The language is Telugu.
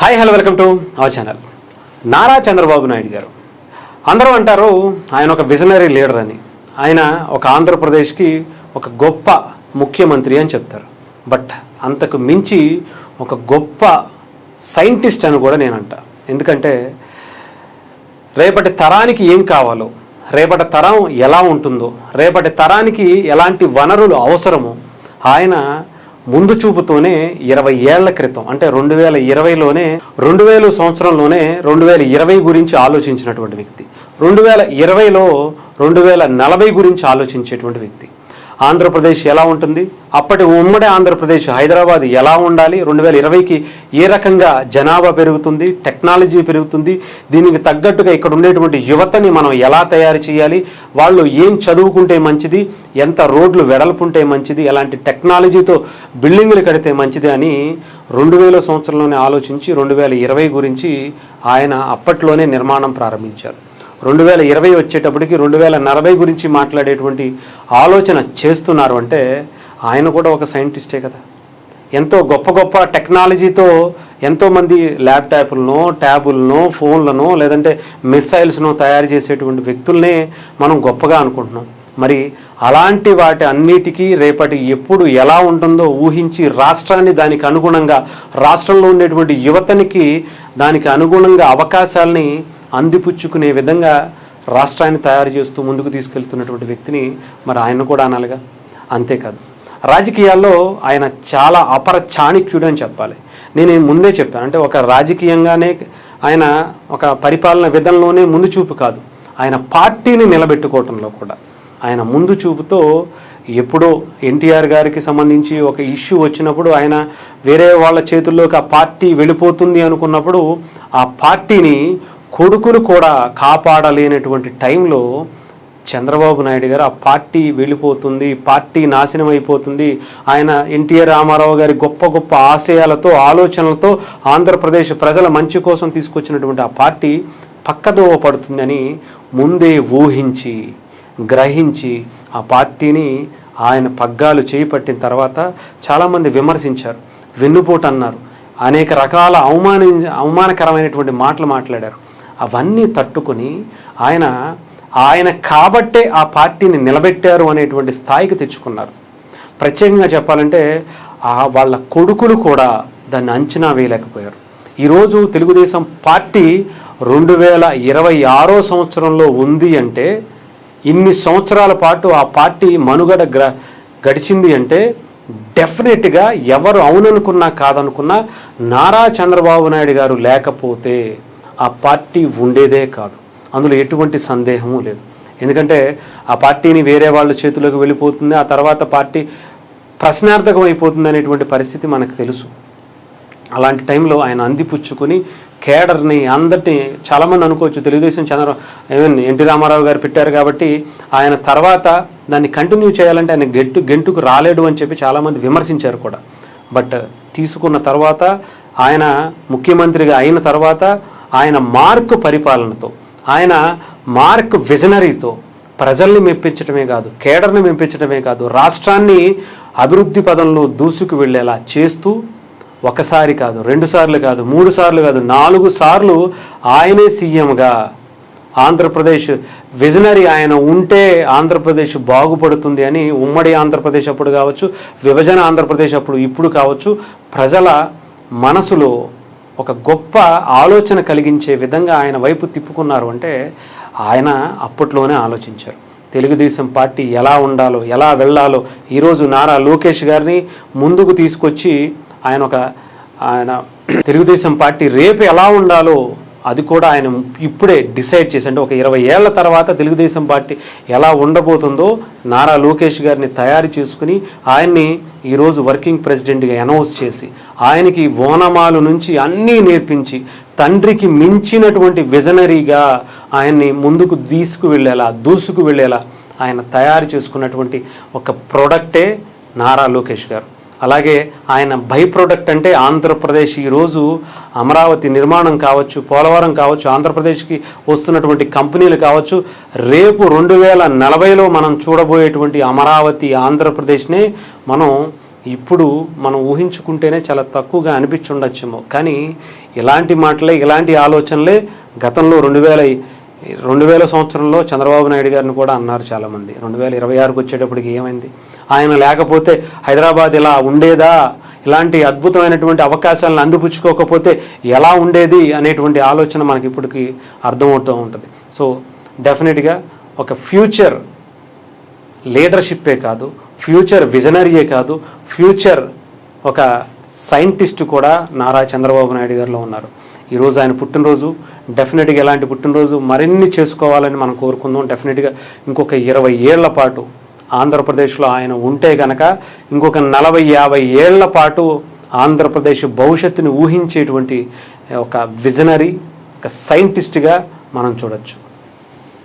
Hi hello welcome to our channel. Nara Chandrababu Naidu గారు అందరూ అంటారు ఆయన ఒక విజనరీ లీడర్ అని. ఆయన ఒక ఆంధ్రప్రదేశ్కి ఒక గొప్ప ముఖ్యమంత్రి అని చెప్తారు. బట్ అంతకు మించి ఒక గొప్ప సైంటిస్ట్ అని కూడా నేను అంటా. ఎందుకంటే రేపటి తరానికి ఏం కావాలో, రేపటి తరం ఎలా ఉంటుందో, రేపటి తరానికి ఎలాంటి వనరులు అవసరమో ఆయన ముందు చూపుతోనే 20 ఏళ్ల క్రితం అంటే 2020లోనే 2000 సంవత్సరంలోనే 2020 గురించి ఆలోచించినటువంటి వ్యక్తి, 2020లో 2040 గురించి ఆలోచించేటువంటి వ్యక్తి. ఆంధ్రప్రదేశ్ ఎలా ఉంటుంది, అప్పటి ఉమ్మడి ఆంధ్రప్రదేశ్ హైదరాబాద్ ఎలా ఉండాలి, 2020కి ఏ రకంగా జనాభా పెరుగుతుంది, టెక్నాలజీ పెరుగుతుంది, దీనికి తగ్గట్టుగా ఇక్కడ ఉండేటువంటి యువతని మనం ఎలా తయారు చేయాలి, వాళ్ళు ఏం చదువుకుంటే మంచిది, ఎంత రోడ్లు వెడల్పుంటే మంచిది, ఎలాంటి టెక్నాలజీతో బిల్డింగులు కడితే మంచిది అని 2000 సంవత్సరంలోనే ఆలోచించి 2020 గురించి ఆయన అప్పట్లోనే నిర్మాణం ప్రారంభించారు. 2020 వచ్చేటప్పటికి 2040 గురించి మాట్లాడేటువంటి ఆలోచన చేస్తున్నారు అంటే ఆయన కూడా ఒక సైంటిస్టే కదా. ఎంతో గొప్ప గొప్ప టెక్నాలజీతో ఎంతోమంది ల్యాప్టాప్లను, ట్యాబులను, ఫోన్లను, లేదంటే మిసైల్స్ను తయారు చేసేటువంటి వ్యక్తులనే మనం గొప్పగా అనుకుంటున్నాం. మరి అలాంటి వాటి అన్నిటికీ రేపటి ఎప్పుడు ఎలా ఉంటుందో ఊహించి రాష్ట్రాన్ని దానికి అనుగుణంగా, రాష్ట్రంలో ఉండేటువంటి యువతనికి దానికి అనుగుణంగా అవకాశాలని అందిపుచ్చుకునే విధంగా రాష్ట్రాన్ని తయారు చేస్తూ ముందుకు తీసుకెళ్తున్నటువంటి వ్యక్తిని మరి ఆయన కూడా అనాలిగా. అంతేకాదు, రాజకీయాల్లో ఆయన చాలా అపర చాణక్యుడు అని చెప్పాలి. నేను ముందే చెప్పాను, అంటే ఒక రాజకీయంగానే ఆయన ఒక పరిపాలన విధానంలోనే ముందు చూపు కాదు, ఆయన పార్టీని నిలబెట్టుకోవటంలో కూడా ఆయన ముందు చూపుతో ఎప్పుడో ఎన్టీఆర్ గారికి సంబంధించి ఒక ఇష్యూ వచ్చినప్పుడు ఆయన వేరే వాళ్ళ చేతుల్లోకి ఆ పార్టీ వెళ్ళిపోతుంది అనుకున్నప్పుడు ఆ పార్టీని కొడుకులు కూడా కాపాడలేనటువంటి టైంలో చంద్రబాబు నాయుడు గారు ఆ పార్టీ వెళ్ళిపోతుంది, పార్టీ నాశనం అయిపోతుంది, ఆయన ఎన్టీఆర్ రామారావు గారి గొప్ప గొప్ప ఆశయాలతో, ఆలోచనలతో ఆంధ్రప్రదేశ్ ప్రజల మంచి కోసం తీసుకొచ్చినటువంటి ఆ పార్టీ పక్కదోవ పడుతుందని ముందే ఊహించి గ్రహించి ఆ పార్టీని ఆయన పగ్గాలు చేపట్టిన తర్వాత చాలామంది విమర్శించారు, వెన్నుపోటు అన్నారు, అనేక రకాల అవమానకరమైనటువంటి మాటలు మాట్లాడారు. అవన్నీ తట్టుకొని ఆయన కాబట్టే ఆ పార్టీని నిలబెట్టారు అనేటువంటి స్థాయికి తెచ్చుకున్నారు. ప్రత్యేకంగా చెప్పాలంటే వాళ్ళ కొడుకులు కూడా దాన్ని అంచనా వేయలేకపోయారు. ఈరోజు తెలుగుదేశం పార్టీ 2026 సంవత్సరంలో ఉంది అంటే, ఇన్ని సంవత్సరాల పాటు ఆ పార్టీ మనుగడ గడిచింది అంటే డెఫినెట్గా ఎవరు అవుననుకున్నా కాదనుకున్నా నారా చంద్రబాబు నాయుడు గారు లేకపోతే ఆ పార్టీ ఉండేదే కాదు. అందులో ఎటువంటి సందేహము లేదు. ఎందుకంటే ఆ పార్టీని వేరే వాళ్ళ చేతిలోకి వెళ్ళిపోతుంది, ఆ తర్వాత పార్టీ ప్రశ్నార్థకం అయిపోతుంది అనేటువంటి పరిస్థితి మనకు తెలుసు. అలాంటి టైంలో ఆయన అందిపుచ్చుకొని కేడర్ని అందరినీ, చాలామంది అనుకోవచ్చు తెలుగుదేశం ఎన్టీ రామారావు గారు పెట్టారు కాబట్టి ఆయన తర్వాత దాన్ని కంటిన్యూ చేయాలంటే ఆయన గెంటుకు రాలేడు అని చెప్పి చాలామంది విమర్శించారు కూడా. బట్ తీసుకున్న తర్వాత ఆయన ముఖ్యమంత్రిగా అయిన తర్వాత ఆయన మార్క్ పరిపాలనతో, ఆయన మార్క్ విజనరీతో ప్రజల్ని మెప్పించడమే కాదు, కేడర్ని మెప్పించడమే కాదు, రాష్ట్రాన్ని అభివృద్ధి పదంలో దూసుకు వెళ్ళేలా చేస్తూ ఒకసారి కాదు, 2 సార్లు కాదు, 3 సార్లు కాదు, 4 సార్లు ఆయనే సీఎంగా ఆంధ్రప్రదేశ్ విజనరీ ఆయన ఉంటే ఆంధ్రప్రదేశ్ బాగుపడుతుంది అని ఉమ్మడి ఆంధ్రప్రదేశ్ అప్పుడు కావచ్చు, విభజన ఆంధ్రప్రదేశ్ ఇప్పుడు కావచ్చు, ప్రజల మనసులో ఒక గొప్ప ఆలోచన కలిగించే విధంగా ఆయన వైపు తిప్పుకున్నారు. అంటే ఆయన అప్పట్లోనే ఆలోచించారు తెలుగుదేశం పార్టీ ఎలా ఉండాలో, ఎలా వెళ్ళాలో. ఈరోజు నారా లోకేష్ గారిని ముందుకు తీసుకొచ్చి ఆయన తెలుగుదేశం పార్టీ రేపు ఎలా ఉండాలో అది కూడా ఆయన ఇప్పుడే డిసైడ్ చేసి, అంటే ఒక 20 ఏళ్ల తర్వాత తెలుగుదేశం పార్టీ ఎలా ఉండబోతుందో నారా లోకేష్ గారిని తయారు చేసుకుని ఆయన్ని ఈరోజు వర్కింగ్ ప్రెసిడెంట్గా అనౌన్స్ చేసి ఆయనకి ఓనమాలు నుంచి అన్నీ నేర్పించి తండ్రికి మించినటువంటి విజనరీగా ఆయన్ని ముందుకు దూసుకు వెళ్ళేలా ఆయన తయారు చేసుకున్నటువంటి ఒక ప్రోడక్టే నారా లోకేష్ గారు. అలాగే ఆయన బై ప్రోడక్ట్ అంటే ఆంధ్రప్రదేశ్ ఈరోజు అమరావతి నిర్మాణం కావచ్చు, పోలవరం కావచ్చు, ఆంధ్రప్రదేశ్కి వస్తున్నటువంటి కంపెనీలు కావచ్చు, రేపు 2040లో మనం చూడబోయేటువంటి అమరావతి ఆంధ్రప్రదేశ్నే మనం ఇప్పుడు మనం ఊహించుకుంటేనే చాలా తక్కువగా అనిపించుండొచ్చేమో, కానీ ఇలాంటి మాటలే, ఇలాంటి ఆలోచనలే గతంలో 2000 సంవత్సరంలో చంద్రబాబు నాయుడు గారిని కూడా అన్నారు చాలామంది. 2026కి వచ్చేటప్పటికి ఏమైంది, ఆయన లేకపోతే హైదరాబాద్ ఇలా ఉండేదా, ఇలాంటి అద్భుతమైనటువంటి అవకాశాలను అందిపుచ్చుకోకపోతే ఎలా ఉండేది అనేటువంటి ఆలోచన మనకి ఇప్పటికి అర్థమవుతూ ఉంటుంది. సో డెఫినెట్గా ఒక ఫ్యూచర్ లీడర్షిప్పే కాదు, ఫ్యూచర్ విజనరీయే కాదు, ఫ్యూచర్ ఒక సైంటిస్ట్ కూడా నారా చంద్రబాబు నాయుడు గారిలో ఉన్నారు. ఈరోజు ఆయన పుట్టినరోజు, డెఫినెట్గా ఇలాంటి పుట్టినరోజు మరిన్ని చేసుకోవాలని మనం కోరుకుందాం. డెఫినెట్గా ఇంకొక 20 ఏళ్ల పాటు ఆంధ్రప్రదేశ్లో ఆయన ఉంటే కనుక ఇంకొక 40-50 ఏళ్ల పాటు ఆంధ్రప్రదేశ్ భవిష్యత్తుని ఊహించేటువంటి ఒక విజనరీ, ఒక సైంటిస్ట్గా మనం చూడొచ్చు.